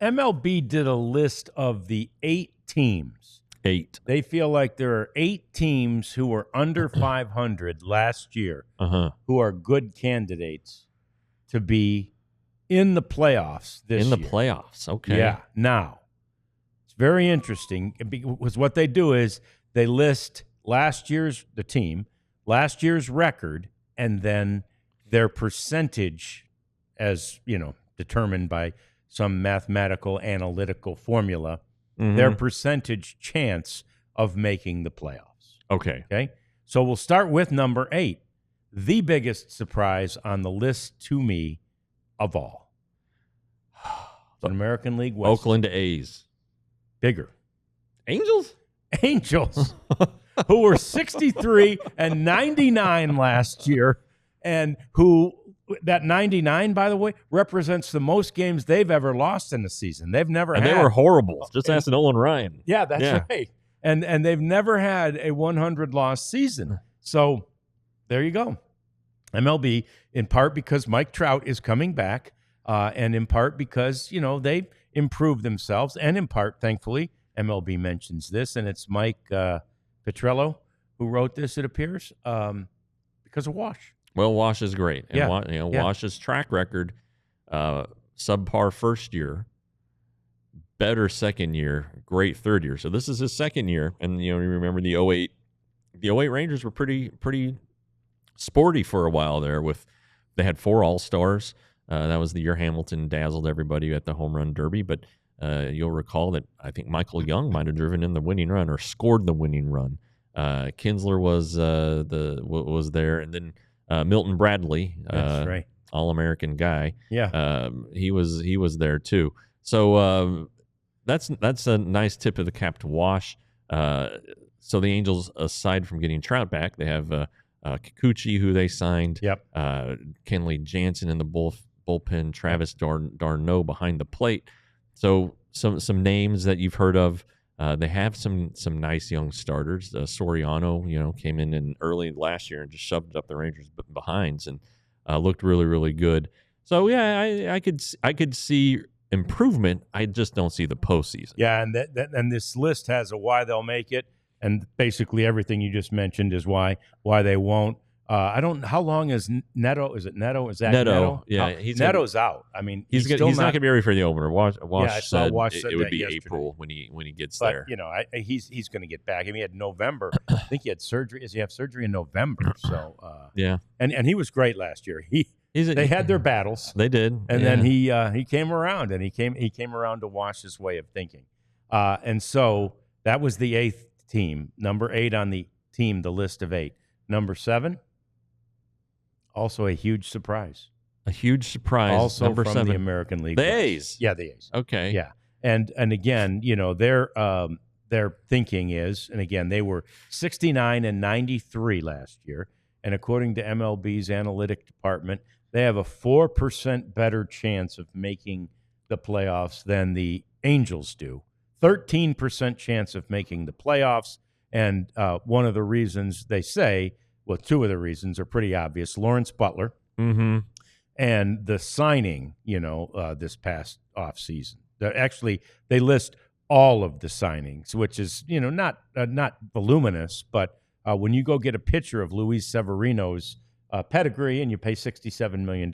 MLB did a list of the 8 teams. 8. They feel like there are 8 teams who were under 500 last year who are good candidates to be in the playoffs this year. In the playoffs, okay. Yeah. Now, it's very interesting because what they do is they list last year's record, and then their percentage as, determined by some mathematical analytical formula, their percentage chance of making the playoffs. Okay. So we'll start with number 8, the biggest surprise on the list to me of all. It's an American League West. Oakland A's. Bigger. Angels, who were 63 and 99 last year, and who that 99, by the way, represents the most games they've ever lost in a season. They've never had. They were horrible. Just ask Nolan Ryan. Yeah, that's right. And they've never had a 100-loss season. So there you go. MLB, in part because Mike Trout is coming back, and in part because, they improved themselves, and in part, thankfully, MLB mentions this, and it's Mike Petrello who wrote this, it appears, because of Wash. Well, Wash is great. And Yeah. Wash's track record, subpar first year, better second year, great third year. So this is his second year. And, you remember the 08 Rangers were pretty sporty for a while there. They had 4 All-Stars. That was the year Hamilton dazzled everybody at the Home Run Derby. But you'll recall that I think Michael Young might have driven in the winning run or scored the winning run. Kinsler was there, and then Milton Bradley, That's right. All-American guy. Yeah, he was there too. So that's a nice tip of the cap to Wash. So the Angels, aside from getting Trout back, they have Kikuchi, who they signed. Yep. Kenley Jansen in the bullpen. Travis d'Arnaud behind the plate. So some names that you've heard of. They have some nice young starters. Soriano, came in early last year and just shoved up the Rangers' behinds and looked really, really good. So yeah, I could see improvement. I just don't see the postseason. Yeah, and this list has a why they'll make it, and basically everything you just mentioned is why they won't. I don't. How long is Neto? Is it Neto? Is that Neto? Yeah, Neto's out. I mean, he's not going to be ready for the opener. Wash said it would be yesterday. April when he gets but, there. He's going to get back. I mean, he had November. I think he had surgery. Does he have surgery in November? So yeah, and he was great last year. They had their battles. They did, and then he came around, and he came around to Wash's way of thinking. And so that was the 8th team, number 8 on the list of 8. Number 7. Also a huge surprise. Also number from 7. The American League. The A's. Yeah, the A's. Okay. Yeah. And again, their thinking is, and again, they were 69 and 93 last year. And according to MLB's analytic department, they have a 4% better chance of making the playoffs than the Angels do. 13% chance of making the playoffs. And one of the reasons they say, well, 2 of the reasons are pretty obvious. Lawrence Butler and the signing, this past offseason. Actually, they list all of the signings, which is, not voluminous, but when you go get a picture of Luis Severino's pedigree and you pay $67 million,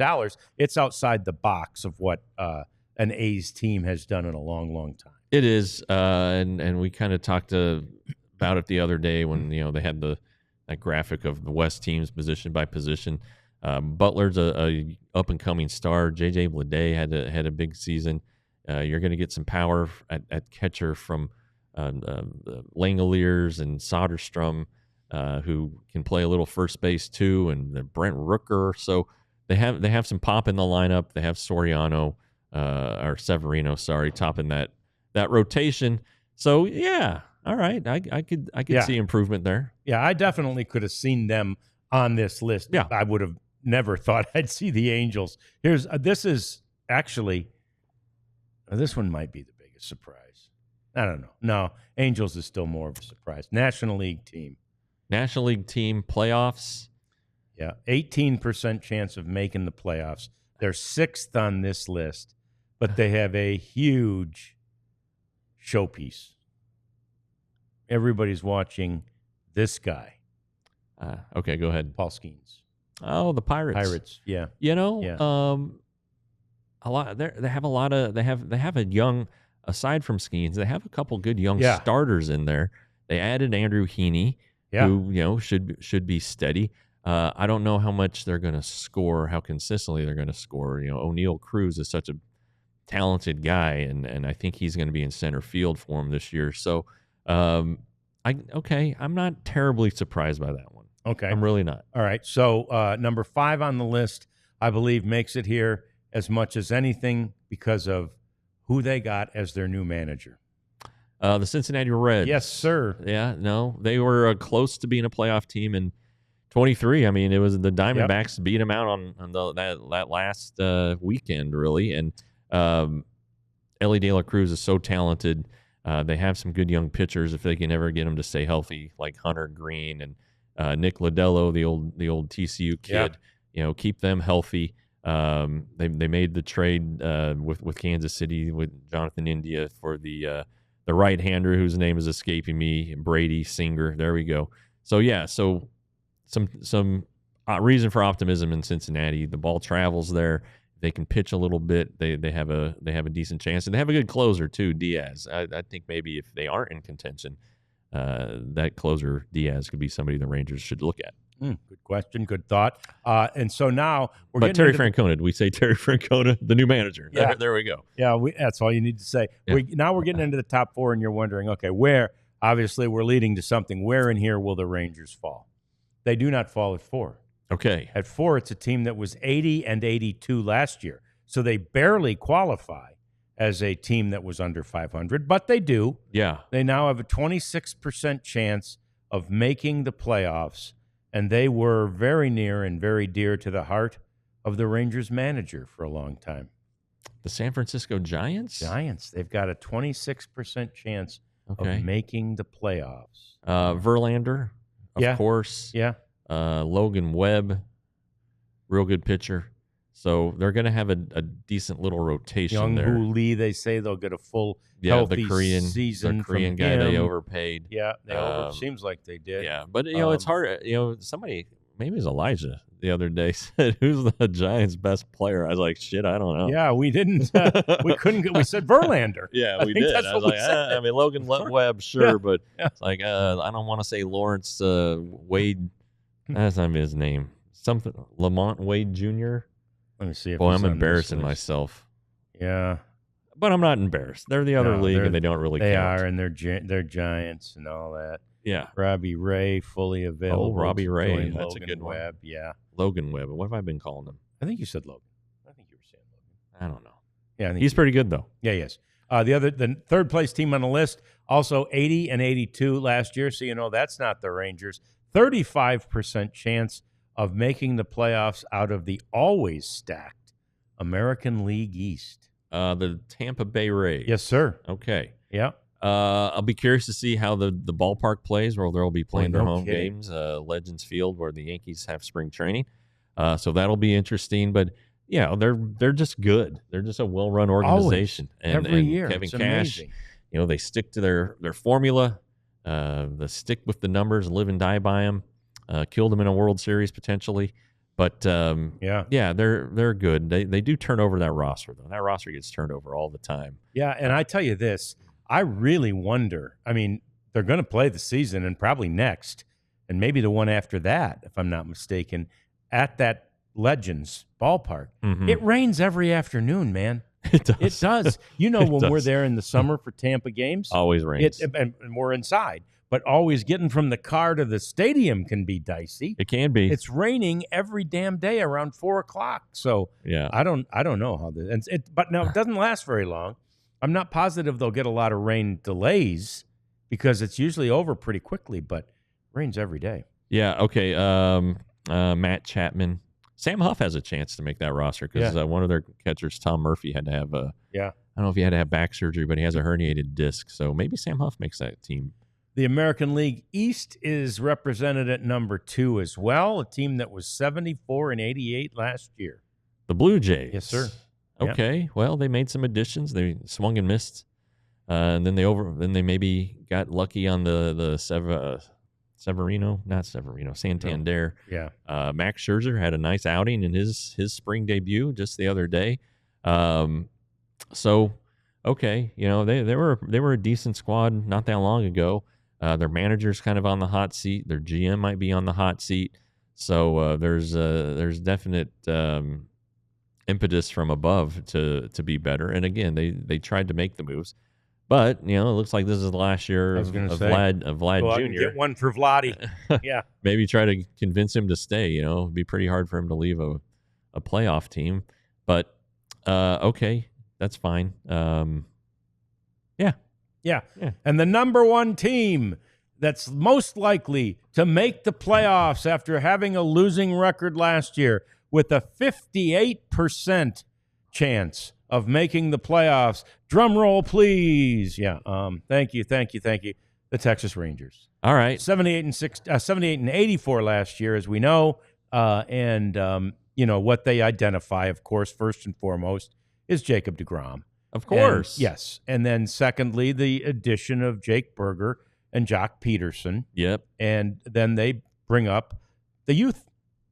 it's outside the box of what an A's team has done in a long, long time. It is, and we kind of talked about it the other day when they had that graphic of the West teams position by position. Butler's a up and coming star. JJ Bleday had a big season. You're going to get some power at catcher from Langoliers and Soderstrom, who can play a little first base too, and Brent Rooker. So they have some pop in the lineup. They have Severino, topping that rotation. So yeah, all right, I could see improvement there. Yeah, I definitely could have seen them on this list. Yeah, I would have never thought I'd see the Angels. This is actually. This one might be the biggest surprise. I don't know. No, Angels is still more of a surprise. National League team playoffs. Yeah, 18% chance of making the playoffs. They're 6th on this list. but they have a huge showpiece. Everybody's watching this guy, Okay, go ahead. Paul Skeens. Oh, the Pirates. Yeah. You know, Yeah. a lot. They have a lot of. They have a young. Aside from Skeens, they have a couple good young Yeah. starters in there. They added Andrew Heaney, Yeah. who should be steady. I don't know how much they're going to score, how consistently they're going to score. O'Neal Cruz is such a talented guy, and I think he's going to be in center field for him this year. So, I'm not terribly surprised by that one. Okay. I'm really not. All right. So number 5 on the list, I believe, makes it here as much as anything because of who they got as their new manager. The Cincinnati Reds. Yes, sir. Yeah, no, they were close to being a playoff team in 23. I mean, it was the Diamondbacks beat them out on that last weekend, really. And Ellie De La Cruz is so talented. They have some good young pitchers if they can ever get them to stay healthy, like Hunter Green and Nick Lodelo, the old TCU kid. Keep them healthy. They made the trade with Kansas City with Jonathan India for the right-hander whose name is escaping me, Brady Singer. There we go. So some reason for optimism in Cincinnati. The ball travels there. They can pitch a little bit. They have a decent chance, and they have a good closer too, Diaz. I think maybe if they aren't in contention, that closer Diaz could be somebody the Rangers should look at. Good question. Good thought. And so now we're But getting Terry Francona, did we say Terry Francona, the new manager? Yeah. There we go. Yeah, that's all you need to say. Yeah. Now we're getting into the top 4, and you're wondering, okay, where? Obviously, we're leading to something. Where in here will the Rangers fall? They do not fall at 4. Okay. At 4, it's a team that was 80 and 82 last year. So they barely qualify as a team that was under 500, but they do. Yeah. They now have a 26% chance of making the playoffs, and they were very near and very dear to the heart of the Rangers manager for a long time. The San Francisco Giants? They've got a 26% chance Okay. of making the playoffs. Verlander, of course. Yeah. Logan Webb, real good pitcher. So they're going to have a decent little rotation Young there. Hoo Lee, they say they'll get a full healthy season. The Korean from guy him. they overpaid. Yeah, seems like they did. Yeah, but it's hard. Somebody, maybe it was Elijah the other day, said, "Who's the Giants' best player?" I was like, "Shit, I don't know." Yeah, we didn't. We couldn't. We said Verlander. Yeah, we did. That's I was what like, we said. I mean, Logan Webb, sure, Yeah, but yeah. it's like I don't want to say Lawrence Wade. That's not his name. Something Lamont Wade Jr. Let me see if Boy, he's I'm on embarrassing this list. myself. Yeah, But I'm not embarrassed. They're the other league, and they don't really They count. are, and they're Giants and all that. Yeah. Robbie Ray fully available. Robbie to Ray, join that's a Logan good one. Webb. Yeah, Logan Webb. What have I been calling him? I think you said Logan. I think you were saying Logan. I don't know. Yeah, I think He's pretty good, though. Yeah, he is. The third place team on the list, also 80 and 82 last year. So, that's not the Rangers. 35% chance of making the playoffs out of the always stacked American League East. The Tampa Bay Rays. Yes, sir. Okay. Yeah. I'll be curious to see how the ballpark plays, where they'll be playing their no home kidding. games, Legends Field, where the Yankees have spring training. So that'll be interesting. But yeah, they're just good. They're just a well-run organization. Every year. Kevin It's Cash, amazing. they stick to their formula. They stick with the numbers, live and die by them. Killed them in a World Series potentially. But they're good. They do turn over that roster, though. That roster gets turned over all the time. Yeah, and I tell you this, I really wonder. I mean, they're going to play the season and probably next, and maybe the one after that, if I'm not mistaken, at that Legends ballpark. Mhm. It rains every afternoon, man. It does. It does. When we're does. there in the summer for Tampa games, Always rains. and we're inside. But always getting from the car to the stadium can be dicey. It can be. It's raining every damn day around 4:00. So Yeah. I don't know how this. But no, it doesn't last very long. I'm not positive they'll get a lot of rain delays because it's usually over pretty quickly. But rains every day. Yeah. Okay. Matt Chapman. Sam Huff has a chance to make that roster because one of their catchers, Tom Murphy, had to have I don't know if he had to have back surgery, but he has a herniated disc. So maybe Sam Huff makes that team. The American League East is represented at number 2 as well, a team that was 74 and 88 last year. The Blue Jays. Yes, sir. Okay, well, they made some additions. They swung and missed, and then they maybe got lucky on the Santander. Yeah. Max Scherzer had a nice outing in his spring debut just the other day. So okay, they were a decent squad not that long ago. Their manager's kind of on the hot seat. Their GM might be on the hot seat. So there's definite impetus from above to be better. And again, they tried to make the moves, but it looks like this is the last year of Vlad Jr. Get one for Vladdy. Yeah, maybe try to convince him to stay. It'd be pretty hard for him to leave a playoff team, but okay, that's fine. Yeah. And the number one team that's most likely to make the playoffs after having a losing record last year, with a 58% chance of making the playoffs. Drum roll, please. Yeah. Thank you. The Texas Rangers. All right. 78 and 84 last year, as we know. And what they identify, of course, first and foremost, is Jacob deGrom. Of course. And, yes. And then secondly, the addition of Jake Berger and Jock Pederson. Yep. And then they bring up the youth.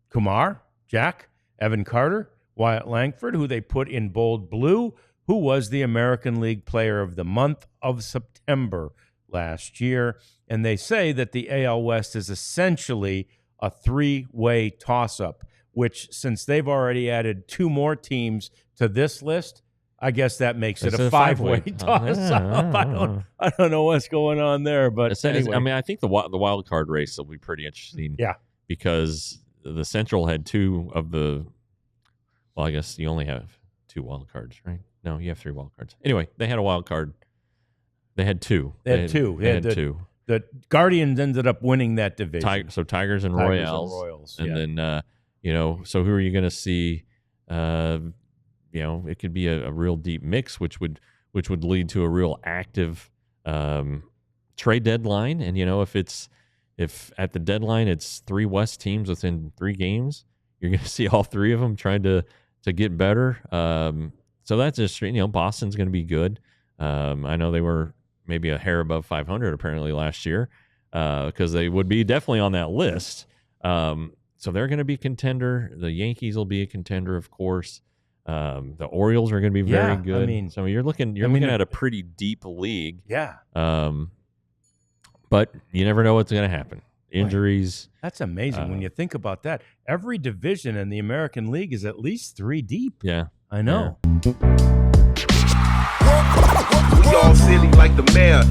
Kumar, Jack, Evan Carter, Wyatt Langford, who they put in bold blue, who was the American League Player of the Month of September last year. And they say that the AL West is essentially a three-way toss-up, which, since they've already added two more teams to this list, I guess that makes it a five-way toss-up. I don't know what's going on there, but anyway. I mean, I think the wild card race will be pretty interesting. Yeah, because the Central had two of the. Well, I guess you only have two wild cards, right? No, you have three wild cards. Anyway, they had a wild card. They had two. They had two. The Guardians ended up winning that division. So Tigers and Royals. And then, so who are you going to see? It could be a real deep mix, which would lead to a real active trade deadline. And if at the deadline it's three West teams within 3 games, you're going to see all three of them trying to get better. So that's just Boston's going to be good. I know they were maybe a hair above 500 apparently last year because they would be definitely on that list. So they're going to be a contender. The Yankees will be a contender, of course. The Orioles are going to be very good. I mean, so you're looking at a pretty deep league. Yeah. But you never know what's going to happen. Injuries. That's amazing when you think about that. Every division in the American League is at least 3 deep. Yeah. I know. We all silly like the mayor.